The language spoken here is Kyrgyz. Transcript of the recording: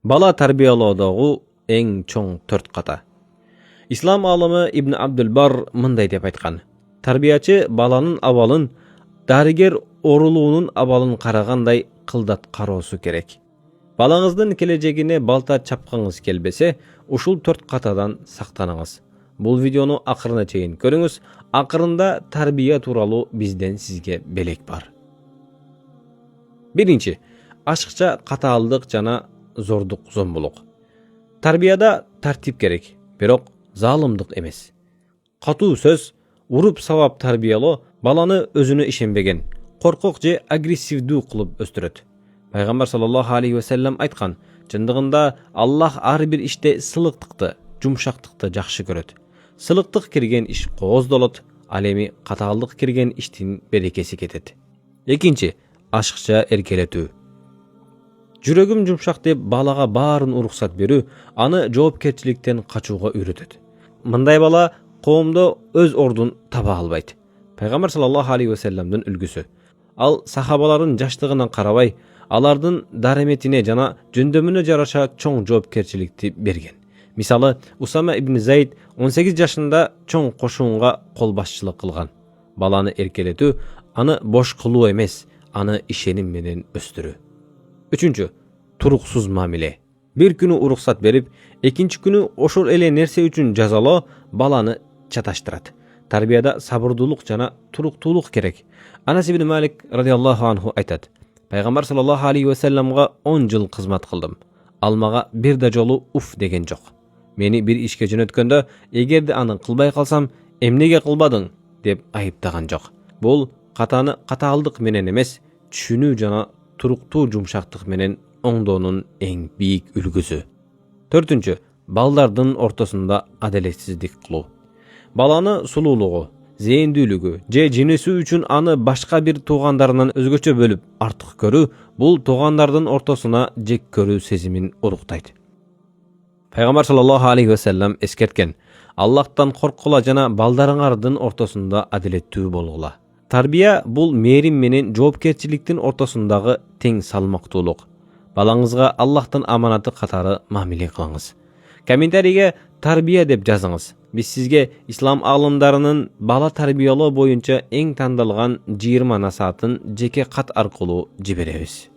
Bala tarbiyalaudagı eng çoң 4 kata. İslam alımı İbn Abdülbar mınday dep aytkan. Tarbiyaçı balanın abalın, dariger oruluğunun abalın qaraganday kıldat karosu kerek. Balаңыздын келечегине балта чапкаңыз келбесе, ушул 4 катадан сактаныңыз. Бул видеону акырына чейин көрүңүз. Акырында тарбия тууралуу бизден сизге белек бар. Биринчи, ашыкча катаалдык жана зордук зомбулук. Тарбияда тартип керек, бирок залымдык эмес. Катуу сөз, уруп сабап тарбиялоо баланы өзүнө ишенбеген, коркок же агрессивдүү кылып өстүрөт. Пайгамбар саллаллаху алейхи ва саллям айткан, чындыгында Аллах ар бир иште сылыктыкты, жумшактыкты жакшы көрөт. Сылыктык кирген иш кооздолот, ал эми катаалдык кирген иштин берекеси кетет. Экинчи, ашыкча эркелетүү. Жүрөгүм жумшак деп балага баарын уруксат берүү аны жоопкерчиликтен качууга үйрөтөт. Мындай бала коомдо өз ордун таба албайт. Пайгамбар саллаллаху алейхи ва саллямдын үлгүсү. Ал сахабалардын жаштыгына карабай, алардын дареметине жана жөндөмүнө жараша чоң жоопкерчиликти берген. Мисалы, Усама ибн Зайд 18 жашында чоң кошуунга кол башчылык кылган. Баланы эркелетүү аны бош кылуу эмес, аны ишеним менен өстүрүү. Үчүнчү, туруксуз мамиле. Бир күнү уруксат берип, экинчи күнү ошол эле нерсе үчүн жазалоо баланы чаташтырат. Тарбияда сабырдуулук жана туруктуулук керек. Анас ибн Малик радиаллаху анху айтат: Пайгамбар саллаллаху алейхи ва салламга 10 жыл кызмат кылдым. Ал мага бир да жолу уф деген жок. Мени бир ишке жөнөткөндө, эгерде аны кылбай калсам, эмнеге кылбадың деп айыптаган жок. Бул катаны катаалдык менен эмес, түшүнүү жана туруктуу жумшактык менен оңдоонун эң бийик үлгүсү. Төртүнчү, балдардын ортосунда адалетсиздик кылуу. Баланы сулуулугу, зээндүүлүгү же жинеси үчүн аны башка бир туугандарынан өзгөчө бөлүп артык көрүү бул туугандардын ортосуна жек көрүү сезимин уруктайт. Пайгамбар саллаллаху алейхи ва саллям эскерткен: Аллахтан коркула жана балдарыңардын ортосунда адилеттүү болгула. Тарбия бул мээрим менен жоопкерчиликтин ортосундагы тең салмактуулук. Балаңызга Аллахтын аманаты катары мамиле кылыңыз. Комментарийге тарбия деп жазыңыз. Биз сизге ислам алымдарынын бала тарбиялоо боюнча эң тандалган 20 насаатын жеке кат аркылуу жиберебиз.